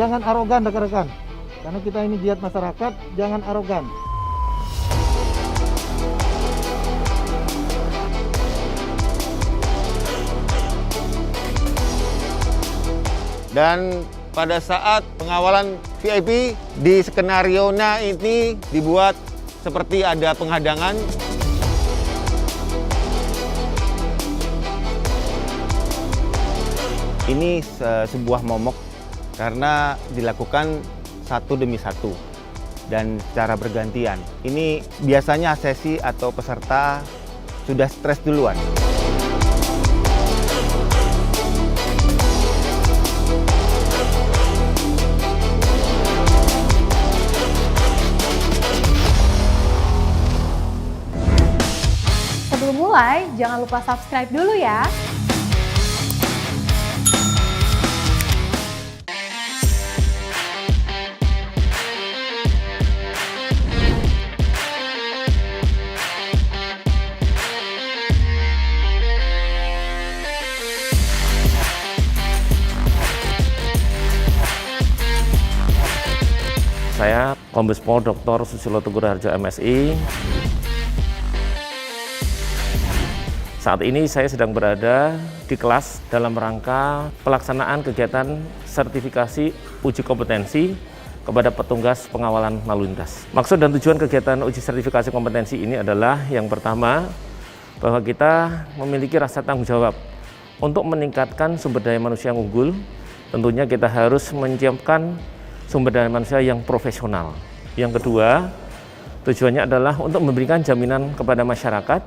jangan arogan rekan-rekan. Karena kita ini giat masyarakat, jangan arogan. Dan pada saat pengawalan VIP di skenario-nya ini dibuat seperti ada penghadangan. Ini sebuah momok karena dilakukan satu demi satu dan secara bergantian. Ini biasanya sesi atau peserta sudah stres duluan. Sebelum mulai, jangan lupa subscribe dulu ya. Saya Kombes Pol Dr. Susilo Teguh Raharjo MSI. Saat ini saya sedang berada di kelas dalam rangka pelaksanaan kegiatan sertifikasi uji kompetensi kepada petugas pengawalan lalu lintas. Maksud dan tujuan kegiatan uji sertifikasi kompetensi ini adalah yang pertama, bahwa kita memiliki rasa tanggung jawab untuk meningkatkan sumber daya manusia yang unggul. Tentunya kita harus menyiapkan sumber daya manusia yang profesional. Yang kedua, tujuannya adalah untuk memberikan jaminan kepada masyarakat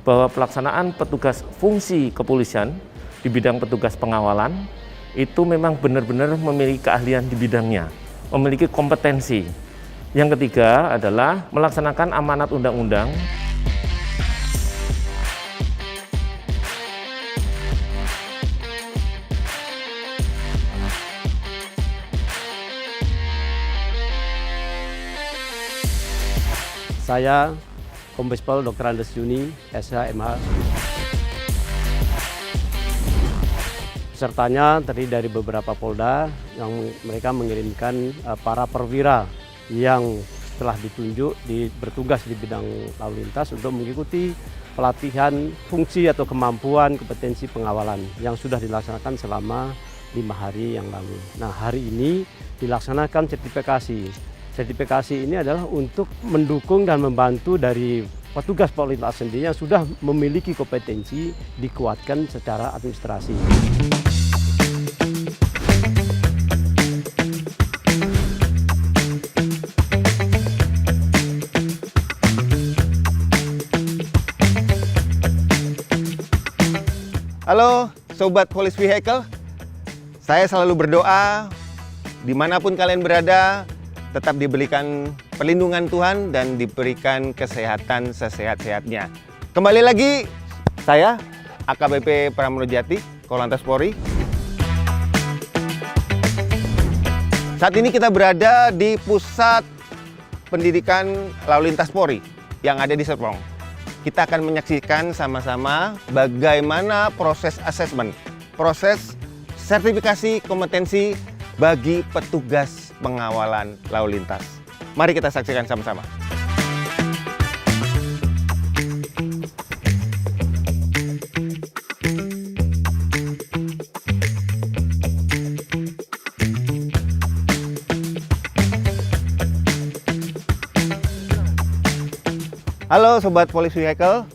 bahwa pelaksanaan petugas fungsi kepolisian di bidang petugas pengawalan itu memang benar-benar memiliki keahlian di bidangnya, memiliki kompetensi. Yang ketiga adalah melaksanakan amanat undang-undang. Saya Kombes Pol Dr. Andes Juni, SH, MH. Pesertanya terdiri dari beberapa polda yang mereka mengirimkan para perwira yang telah ditunjuk bertugas di bidang lalu lintas untuk mengikuti pelatihan fungsi atau kemampuan kompetensi pengawalan yang sudah dilaksanakan selama 5 hari yang lalu. Nah, hari ini dilaksanakan sertifikasi. Sertifikasi ini adalah untuk mendukung dan membantu dari petugas Polis Lintas sendiri yang sudah memiliki kompetensi dikuatkan secara administrasi. Halo Sobat Police Vehicle, saya selalu berdoa dimanapun kalian berada, tetap diberikan perlindungan Tuhan dan diberikan kesehatan sesehat-sehatnya. Kembali lagi, saya AKBP Pramono Jati, Korlantas Polri. Saat ini kita berada di Pusat Pendidikan Lalu Lintas Polri yang ada di Serpong. Kita akan menyaksikan sama-sama bagaimana proses asesmen, proses sertifikasi kompetensi bagi petugas pengawalan lalu lintas. Mari kita saksikan sama-sama. Halo Sobat Police Vehicle,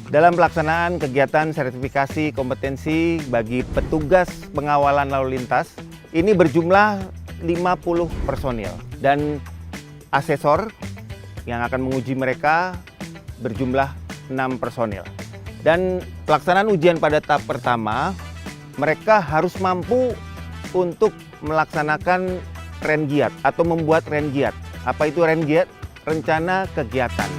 dalam pelaksanaan kegiatan sertifikasi kompetensi bagi petugas pengawalan lalu lintas, ini berjumlah 50 personil dan asesor yang akan menguji mereka berjumlah 6 personil. Dan pelaksanaan ujian pada tahap pertama, mereka harus mampu untuk melaksanakan rengiat atau membuat rengiat. Apa itu rengiat? Rencana kegiatan.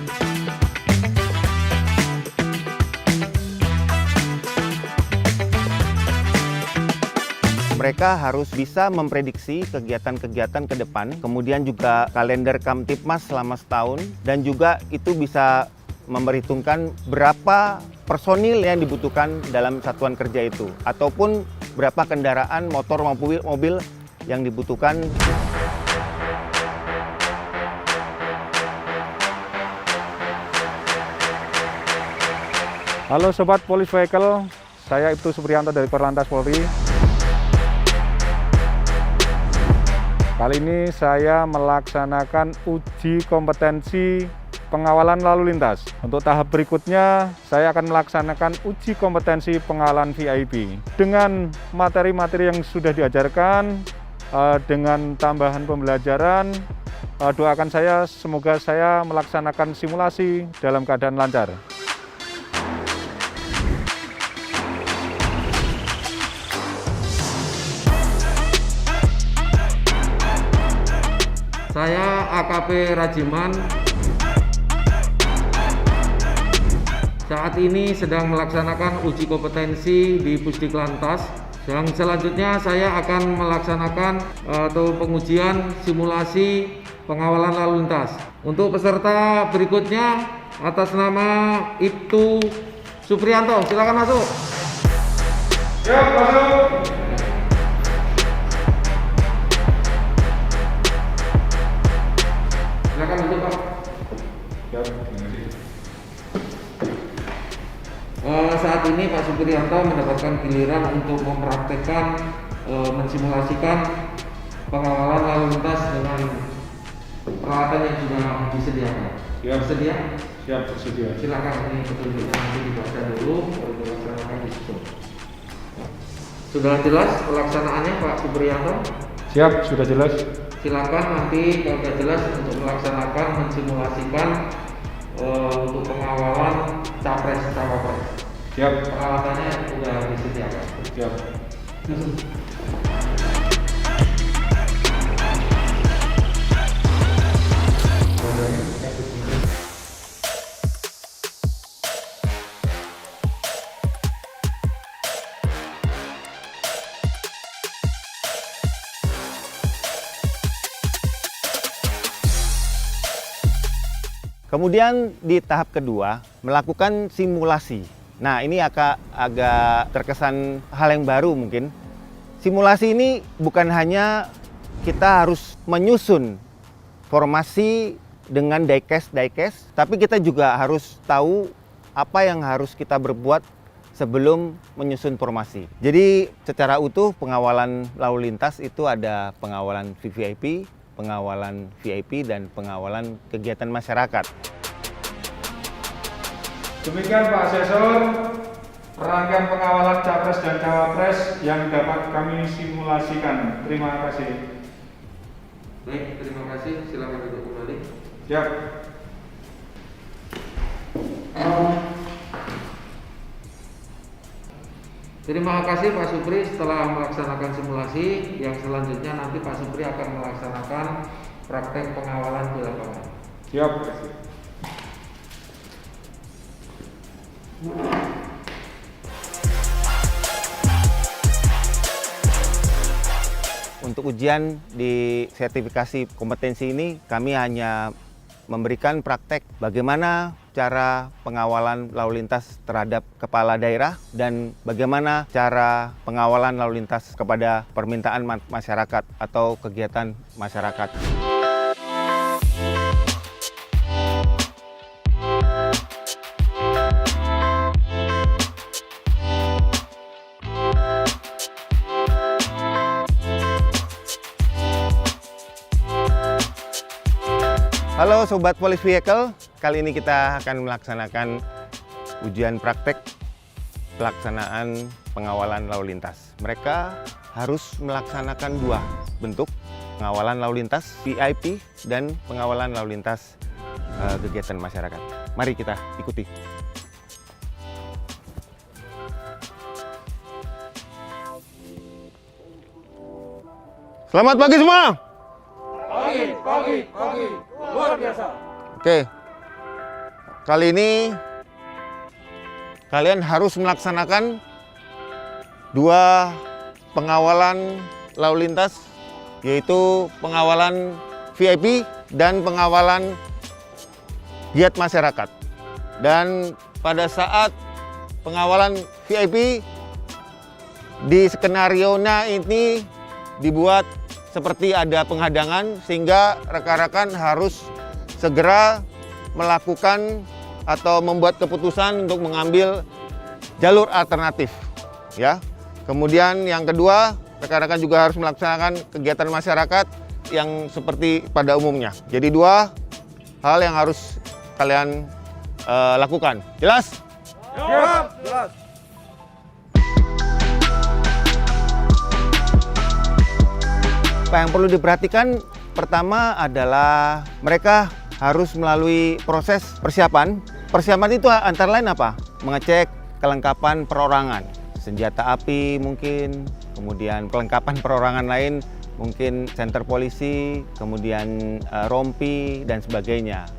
Mereka harus bisa memprediksi kegiatan-kegiatan ke depan, kemudian juga kalender Kamtipmas selama setahun, dan juga itu bisa memperhitungkan berapa personil yang dibutuhkan dalam satuan kerja itu, ataupun berapa kendaraan motor maupun mobil yang dibutuhkan. Halo Sobat Police Vehicle, saya Ibtu Supriyanto dari Korlantas Polri. Kali ini saya melaksanakan uji kompetensi pengawalan lalu lintas. Untuk tahap berikutnya, saya akan melaksanakan uji kompetensi pengawalan VIP. Dengan materi-materi yang sudah diajarkan, dengan tambahan pembelajaran, doakan saya semoga saya melaksanakan simulasi dalam keadaan lancar. Saya AKP Rajiman. Saat ini sedang melaksanakan uji kompetensi di Pusdiklantas. Yang selanjutnya saya akan melaksanakan atau pengujian simulasi pengawalan lalu lintas. Untuk peserta berikutnya atas nama Ibtu Supriyanto, silakan masuk. Siap, masuk. Silakan duduk, Pak. Saat ini Pak Supriyanto mendapatkan giliran untuk mempraktekkan, mensimulasikan pengawalan lalu lintas dengan peralatan yang sudah disediakan. Siap. Bersedia? Siap, bersedia. Silakan, ini petunjuknya nanti dibaca dulu baru dilaksanakan di situ. Sudah jelas pelaksanaannya Pak Supriyanto? Siap, sudah jelas. Silakan nanti kalau sudah jelas untuk melaksanakan mensimulasikan untuk pengawalan capres cawapres. Siap. Peralatannya sudah disediakan. Siap. Kemudian di tahap kedua, melakukan simulasi. Nah, ini agak terkesan hal yang baru mungkin. Simulasi ini bukan hanya kita harus menyusun formasi dengan diecast, tapi kita juga harus tahu apa yang harus kita berbuat sebelum menyusun formasi. Jadi secara utuh pengawalan lalu lintas itu ada pengawalan VVIP, pengawalan VIP, dan pengawalan kegiatan masyarakat. Demikian Pak Asesor, rangkaian pengawalan Capres dan Cawapres yang dapat kami simulasikan. Terima kasih. Baik, terima kasih. Silakan duduk kembali. Siap. Terima kasih Pak Supri. Setelah melaksanakan simulasi, yang selanjutnya nanti Pak Supri akan melaksanakan praktek pengawalan di lapangan. Siap. Untuk ujian di sertifikasi kompetensi ini, kami hanya memberikan praktek bagaimana cara pengawalan lalu lintas terhadap kepala daerah dan bagaimana cara pengawalan lalu lintas kepada permintaan masyarakat atau kegiatan masyarakat. Halo Sobat Police Vehicle, kali ini kita akan melaksanakan ujian praktek pelaksanaan pengawalan lalu lintas. Mereka harus melaksanakan dua bentuk, pengawalan lalu lintas VIP dan pengawalan lalu lintas kegiatan masyarakat. Mari kita ikuti. Selamat pagi semua. Pagi. Luar biasa. Oke. Kali ini kalian harus melaksanakan dua pengawalan lalu lintas, yaitu pengawalan VIP dan pengawalan giat masyarakat. Dan pada saat pengawalan VIP, di skenario-nya ini dibuat seperti ada penghadangan sehingga rekan-rekan harus segera melakukan atau membuat keputusan untuk mengambil jalur alternatif, ya. Kemudian yang kedua, rekan-rekan juga harus melaksanakan kegiatan masyarakat yang seperti pada umumnya. Jadi dua hal yang harus kalian lakukan. Jelas? Jelas. Apa yang perlu diperhatikan pertama adalah mereka harus melalui proses persiapan. Persiapan itu antara lain apa? Mengecek kelengkapan perorangan, senjata api mungkin, kemudian kelengkapan perorangan lain, mungkin senter polisi, kemudian rompi dan sebagainya.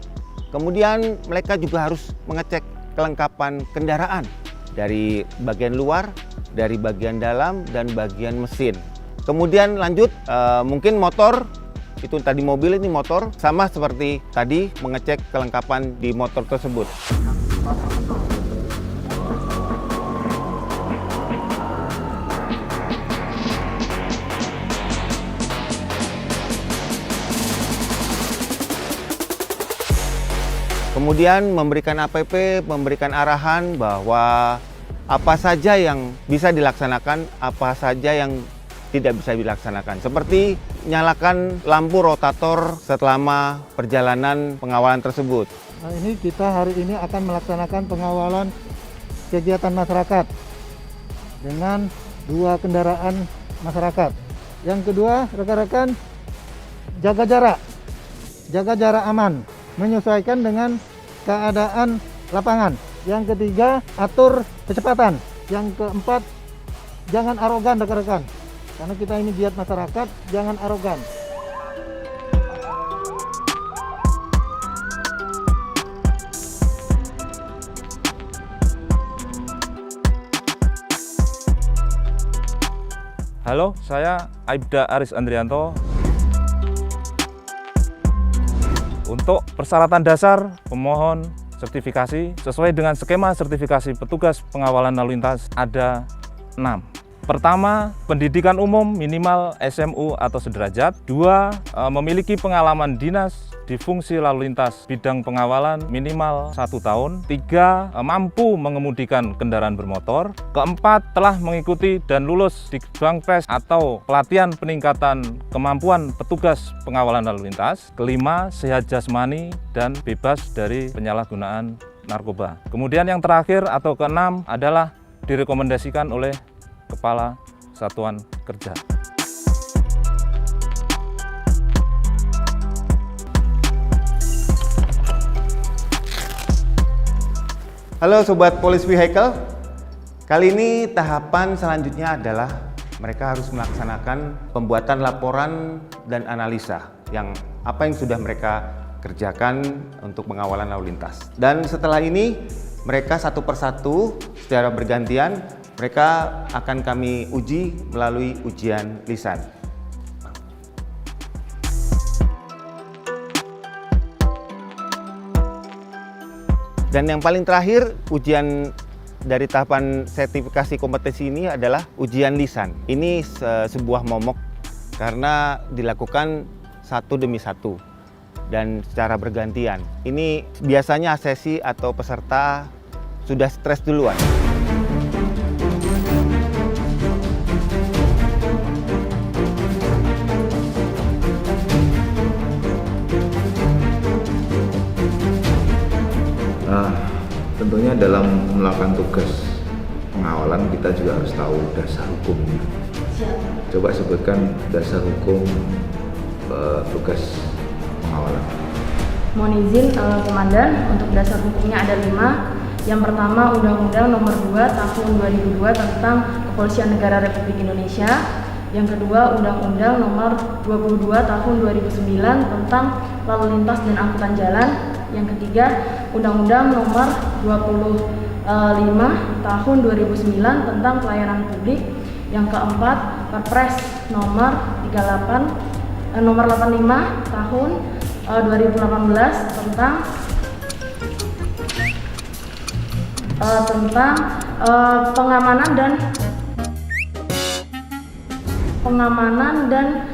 Kemudian mereka juga harus mengecek kelengkapan kendaraan dari bagian luar, dari bagian dalam, dan bagian mesin. Kemudian lanjut, mungkin motor, itu tadi mobil, ini motor, sama seperti tadi mengecek kelengkapan di motor tersebut. Kemudian memberikan APP, memberikan arahan bahwa apa saja yang bisa dilaksanakan, apa saja yang tidak bisa dilaksanakan. Seperti nyalakan lampu rotator selama perjalanan pengawalan tersebut. Nah, ini kita hari ini akan melaksanakan pengawalan kegiatan masyarakat dengan 2 kendaraan masyarakat. Yang kedua, rekan-rekan jaga jarak aman, menyesuaikan dengan keadaan lapangan. Yang ketiga, atur kecepatan. Yang keempat, jangan arogan rekan-rekan. Karena kita ini giat masyarakat, jangan arogan. Halo, saya Aibda Aris Andrianto. Untuk persyaratan dasar, pemohon sertifikasi sesuai dengan skema sertifikasi petugas pengawalan lalu lintas ada 6. Pertama, pendidikan umum minimal SMU atau sederajat. 2, memiliki pengalaman dinas di fungsi lalu lintas bidang pengawalan minimal 1 tahun. 3, mampu mengemudikan kendaraan bermotor. Keempat, telah mengikuti dan lulus di Bangpes atau pelatihan peningkatan kemampuan petugas pengawalan lalu lintas. Kelima, sehat jasmani dan bebas dari penyalahgunaan narkoba. Kemudian yang terakhir atau keenam adalah direkomendasikan oleh Kepala Satuan Kerja. Halo Sobat Police Vehicle, kali ini tahapan selanjutnya adalah mereka harus melaksanakan pembuatan laporan dan analisa yang apa yang sudah mereka kerjakan untuk pengawalan lalu lintas. Dan setelah ini mereka satu persatu secara bergantian mereka akan kami uji melalui ujian lisan. Dan yang paling terakhir, ujian dari tahapan sertifikasi kompetensi ini adalah ujian lisan. Ini sebuah momok karena dilakukan satu demi satu dan secara bergantian. Ini biasanya sesi atau peserta sudah stres duluan. Tentunya dalam melakukan tugas pengawalan kita juga harus tahu dasar hukumnya. Coba sebutkan dasar hukum tugas pengawalan. Mohon izin Komandan, untuk dasar hukumnya ada 5. Yang pertama, Undang-Undang Nomor 2 Tahun 2002 tentang Kepolisian Negara Republik Indonesia. Yang kedua, Undang-Undang Nomor 22 Tahun 2009 tentang Lalu Lintas dan Angkutan Jalan. Yang ketiga, Undang-Undang Nomor 25 Tahun 2009 tentang Pelayanan Publik. Yang keempat, Perpres Nomor 85 Tahun 2018 tentang pengamanan dan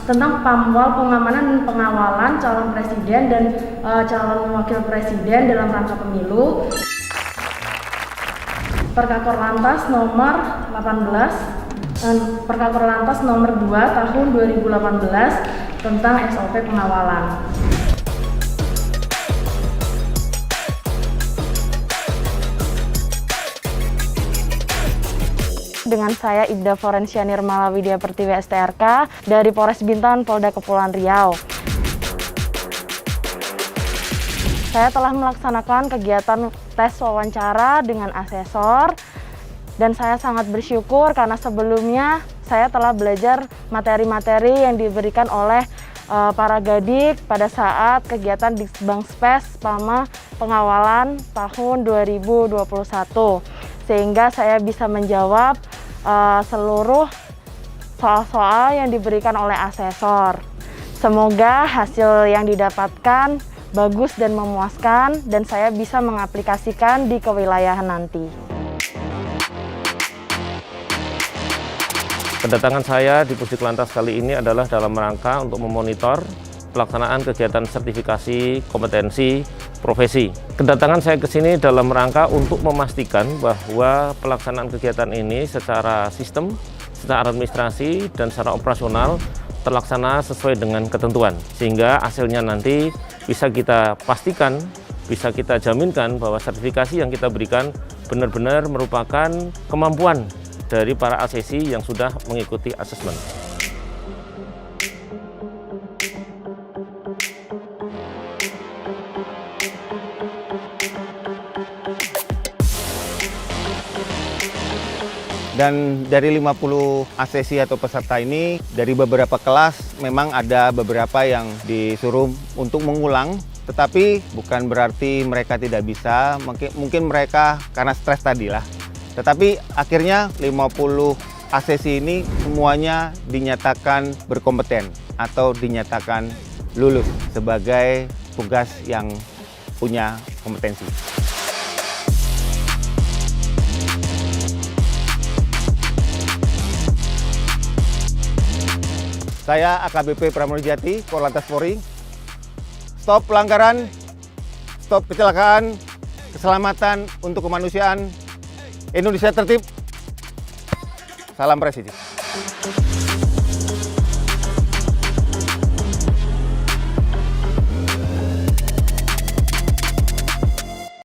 tentang PAMWAL, pengamanan dan pengawalan calon presiden dan calon wakil presiden dalam rangka pemilu. Perkakor Lantas nomor 18 dan Perkakor Lantas nomor 2 tahun 2018 tentang SOP pengawalan. Dengan saya Ibda Forensia Nirmala Widya Pertiwi STRK dari Polres Bintan, Polda Kepulauan Riau. Saya telah melaksanakan kegiatan tes wawancara dengan asesor dan saya sangat bersyukur karena sebelumnya saya telah belajar materi-materi yang diberikan oleh para Gadik pada saat kegiatan Disbangspes PAMA pengawalan tahun 2021, sehingga saya bisa menjawab seluruh soal-soal yang diberikan oleh asesor. Semoga hasil yang didapatkan bagus dan memuaskan dan saya bisa mengaplikasikan di kewilayahan nanti. Kedatangan saya di Pusdiklantas kali ini adalah dalam rangka untuk memonitor pelaksanaan kegiatan sertifikasi kompetensi profesi. Kedatangan saya ke sini dalam rangka untuk memastikan bahwa pelaksanaan kegiatan ini secara sistem, secara administrasi, dan secara operasional terlaksana sesuai dengan ketentuan. Sehingga hasilnya nanti bisa kita pastikan, bisa kita jaminkan bahwa sertifikasi yang kita berikan benar-benar merupakan kemampuan dari para ACC yang sudah mengikuti asesmen. Dan dari 50 ACC atau peserta ini, dari beberapa kelas memang ada beberapa yang disuruh untuk mengulang, tetapi bukan berarti mereka tidak bisa, mungkin mereka karena stres tadi lah. Tetapi akhirnya 50 ACC ini semuanya dinyatakan berkompeten atau dinyatakan lulus sebagai tugas yang punya kompetensi. Saya AKBP Pramodjati, Korlantas Polri. Stop pelanggaran, stop kecelakaan, keselamatan untuk kemanusiaan. Indonesia tertib. Salam presisi.